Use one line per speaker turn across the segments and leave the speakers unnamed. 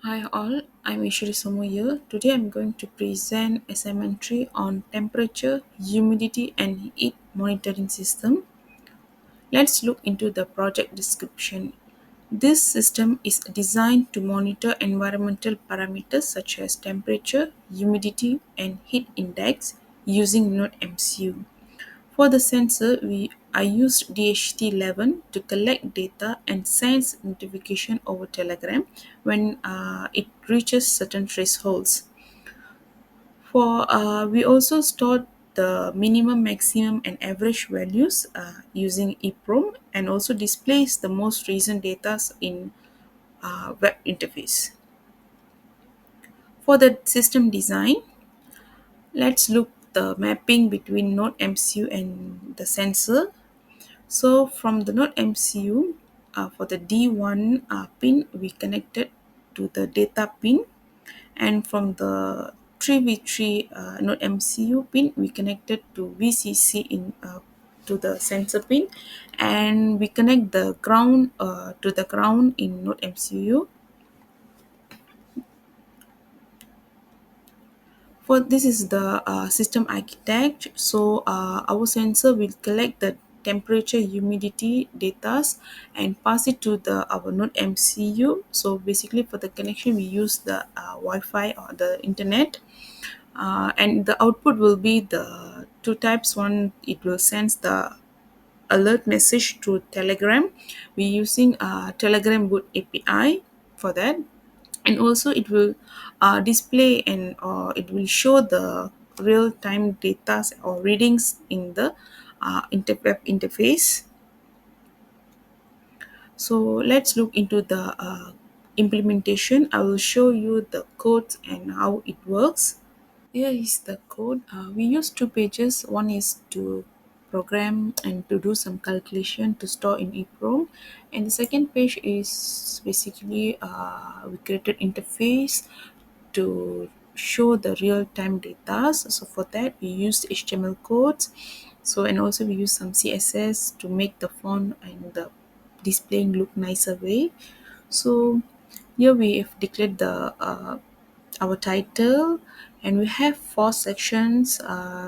Hi all, I'm Ishri Somo here. Today I'm going to present Assignment 3 on temperature, humidity and heat monitoring system. Let's look into the project description. This system is designed to monitor environmental parameters such as temperature, humidity and heat index using NodeMCU. For the sensor, I used DHT11 to collect data and send notification over Telegram when it reaches certain thresholds. We also stored the minimum, maximum, and average values using EEPROM and also displays the most recent data in web interface. For the system design, let's look the mapping between Node MCU and the sensor. So from the node MCU, for the D1 pin, we connected to the data pin, and from the 3v3 node MCU pin, we connected to VCC to the sensor pin, and we connect the ground to the ground in node MCU. For this is the system architect. So our sensor will collect the temperature, humidity data and pass it to the our node MCU. So basically, for the connection, we use the Wi-Fi or the internet, and the output will be the two types. One, it will send the alert message to Telegram. We're using Telegram boot API for that, and also it will display and it will show the real-time data or readings in the web interface. So let's look into the implementation. I will show you the code and how it works. Here is the code. We use two pages. One is to program and to do some calculation to store in EEPROM, and the second page is basically we created interface to show the real-time data. So for that, we use HTML codes. So and also we use some CSS to make the font and the displaying look nicer way. So here we have declared the our title, and we have four sections.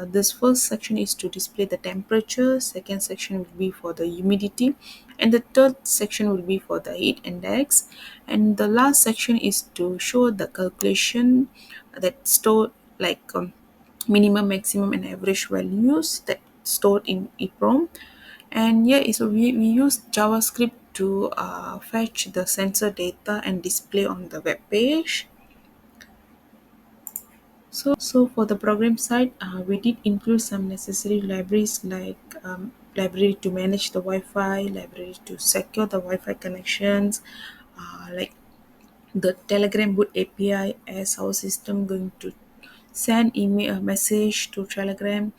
This first section is to display the temperature, second section will be for the humidity, and the third section will be for the heat index, and the last section is to show the calculation that stored like minimum, maximum and average values that stored in EEPROM. And here is we use JavaScript to fetch the sensor data and display on the web page. So for the program side, we did include some necessary libraries like library to manage the Wi-Fi, library to secure the Wi-Fi connections, like the Telegram boot API as our system going to send email a message to Telegram,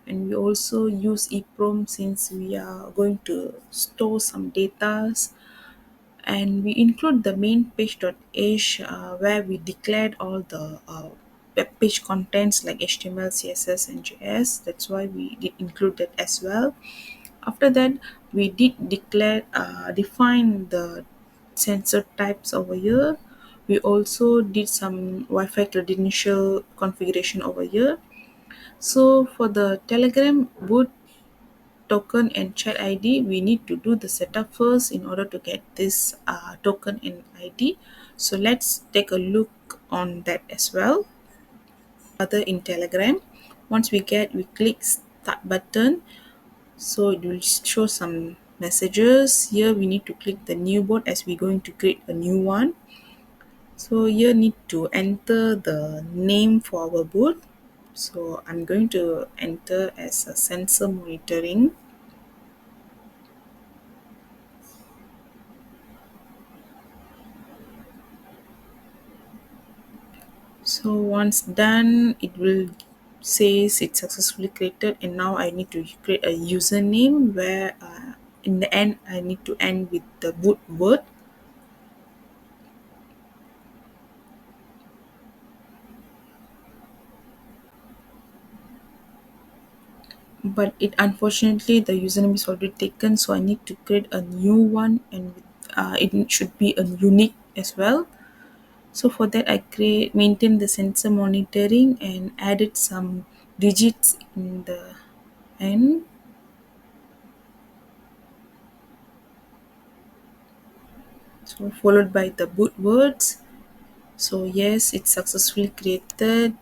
and we also use EEPROM since we are going to store some data, and we include the main page.h where we declared all the web page contents like HTML, CSS, and JS. That's why we did include that as well. After that, we did define the sensor types over here. We also did some Wi-Fi credential configuration over here. So for the Telegram boot token and chat ID, we need to do the setup first in order to get this token and ID. So let's take a look on that as well. Other in Telegram, once we click start button, so it will show some messages. Here we need to click the new bot as we're going to create a new one. So here need to enter the name for our bot. So I'm going to enter as a sensor monitoring. So once done, it will says it's successfully created, and now I need to create a username where in the end I need to end with the boot word. But it unfortunately the username is already taken, so I need to create a new one, and it should be a unique as well. So for that, I create maintain the sensor monitoring and added some digits in the end. So followed by the boot words. So yes, it's successfully created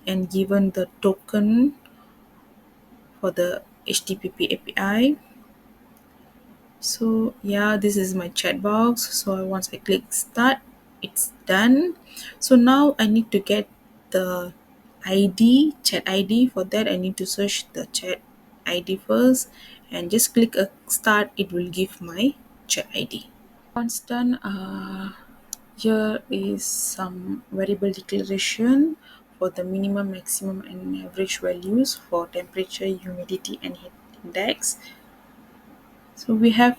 and given the token for the HTTP API. So yeah, this is my chat box. So once I click start, it's done. So now I need to get the ID, chat ID. For that, I need to search the chat ID first and just click a start. It will give my chat ID. Once done, here is some variable declaration for the minimum, maximum, and average values for temperature, humidity, and heat index. So we have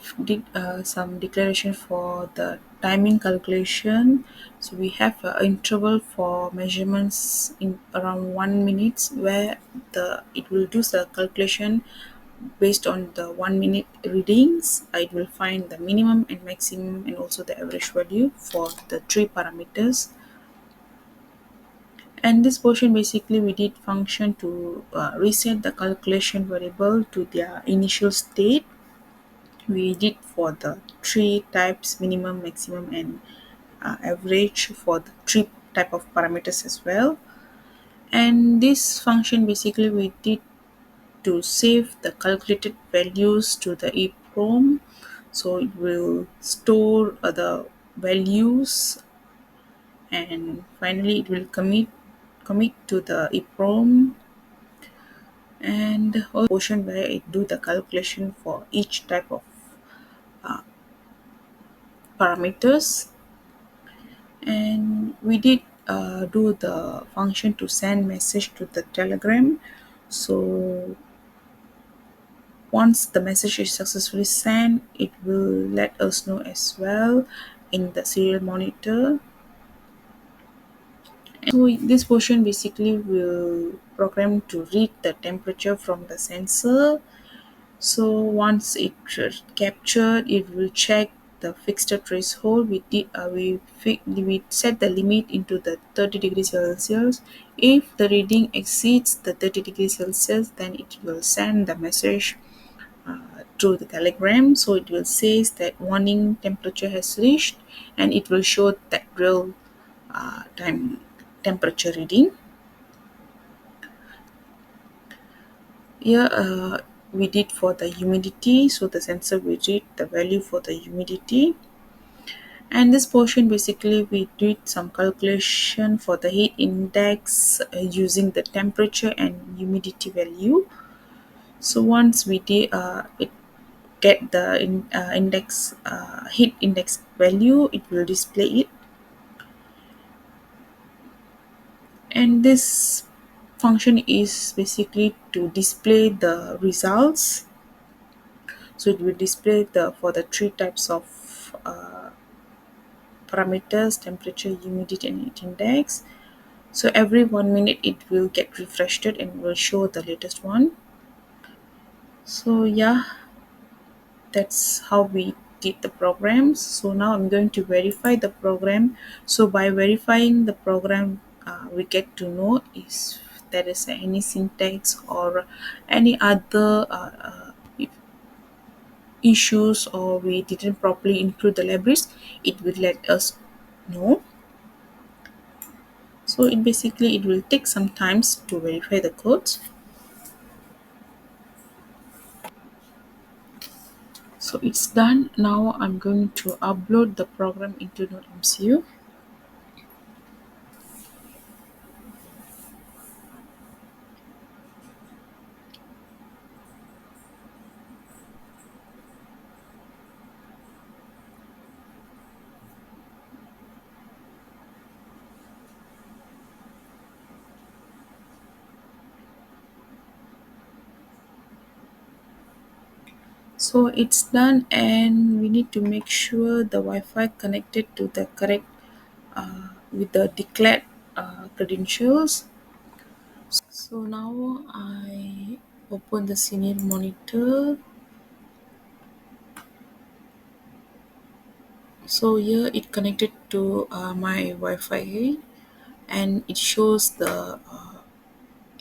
some declaration for the timing calculation. So we have an interval for measurements in around 1 minute, where the it will do the calculation based on the 1 minute readings. It will find the minimum and maximum and also the average value for the three parameters. And this portion basically we did function to reset the calculation variable to their initial state. We did for the three types, minimum, maximum, and average for the three type of parameters as well. And this function basically we did to save the calculated values to the EEPROM. So it will store the values, and finally it will commit to the EEPROM, and all portion where it do the calculation for each type of parameters. And we did do the function to send message to the telegram. So once the message is successfully sent, it will let us know as well in the serial monitor. So this portion basically will program to read the temperature from the sensor. So once it captured, it will check the fixed threshold. We set the limit into the 30 degrees Celsius. If the reading exceeds the 30 degrees Celsius, then it will send the message through the telegram. So it will say that warning temperature has reached, and it will show that real time temperature reading. Here we did for the humidity, so the sensor will read the value for the humidity. And this portion basically we did some calculation for the heat index using the temperature and humidity value. So once we did it get the index heat index value, it will display it. And this function is basically to display the results. So it will display the for the three types of parameters: temperature, humidity, and heat index. So every 1 minute it will get refreshed and will show the latest one. So yeah, that's how we did the programs. So now I'm going to verify the program. So by verifying the program, we get to know if there is any syntax or any other issues, or we didn't properly include the libraries. It will let us know. So it basically it will take some times to verify the codes. So it's done. Now I'm going to upload the program into NodeMCU. So it's done, and we need to make sure the Wi-Fi connected to the correct with the declared credentials. So now I open the senior monitor. So here it connected to my Wi-Fi, and it shows the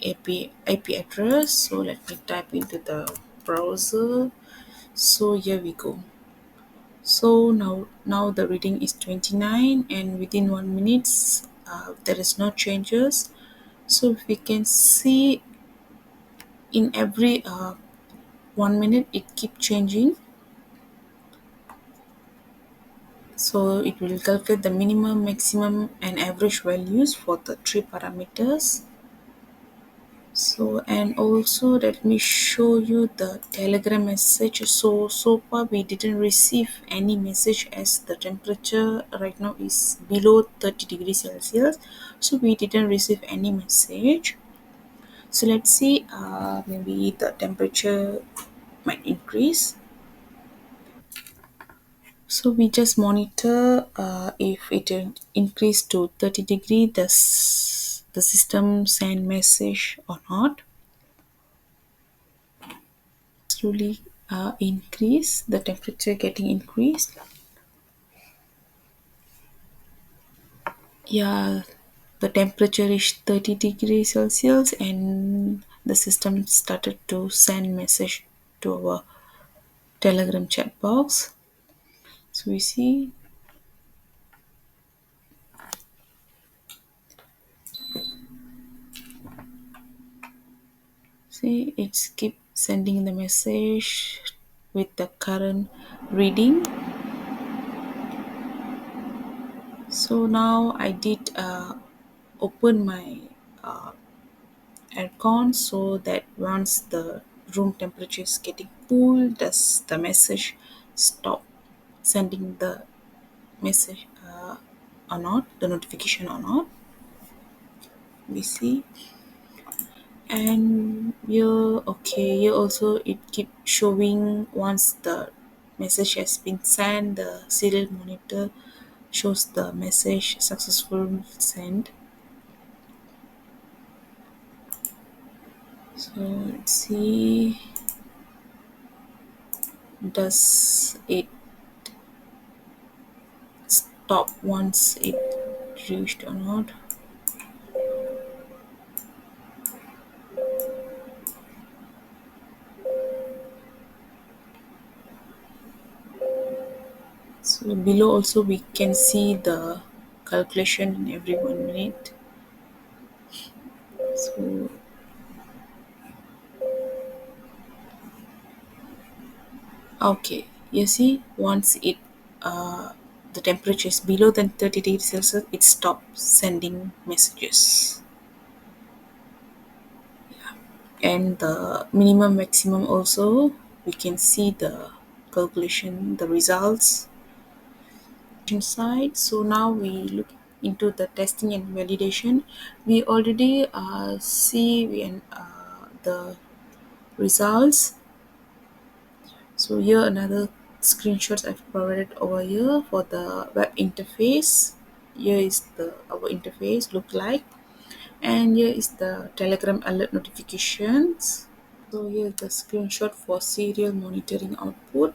IP address. So let me type into the browser. So here we go. So now the reading is 29, and within 1 minute there is no changes. So we can see in every 1 minute it keep changing. So it will calculate the minimum, maximum, and average values for the three parameters. So, and also let me show you the telegram message. So far we didn't receive any message as the temperature right now is below 30 degrees Celsius. So we didn't receive any message. So let's see, maybe the temperature might increase. So we just monitor if it increase to 30 degree, the system send message or not. Slowly increase the temperature getting increased. Yeah, the temperature is 30 degrees Celsius, and the system started to send message to our telegram chat box. So we see it's keep sending the message with the current reading. So now I did open my aircon, so that once the room temperature is getting cool, does the message stop sending the message or not, the notification or not. We see, and here, okay, here also it keep showing once the message has been sent, the serial monitor shows the message successful sent. So let's see, does it stop once it reached or not. So below also we can see the calculation in every 1 minute. So okay, you see, once it the temperature is below than 30 degrees Celsius, it stops sending messages. And the minimum maximum also, we can see the calculation, the results inside. So now we look into the testing and validation. We already see the results. So here another screenshots I've provided over here for the web interface. Here is the our interface look like, and here is the telegram alert notifications. So here is the screenshot for serial monitoring output.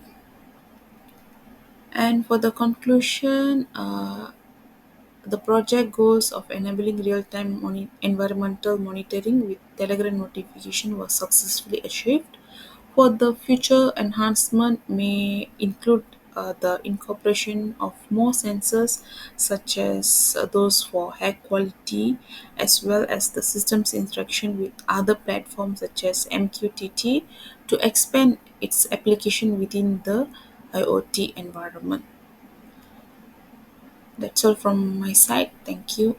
And for the conclusion, the project goals of enabling real-time environmental monitoring with Telegram notification was successfully achieved. For the future enhancement may include the incorporation of more sensors such as those for air quality, as well as the system's interaction with other platforms such as MQTT to expand its application within the IoT environment. That's all from my side. Thank you.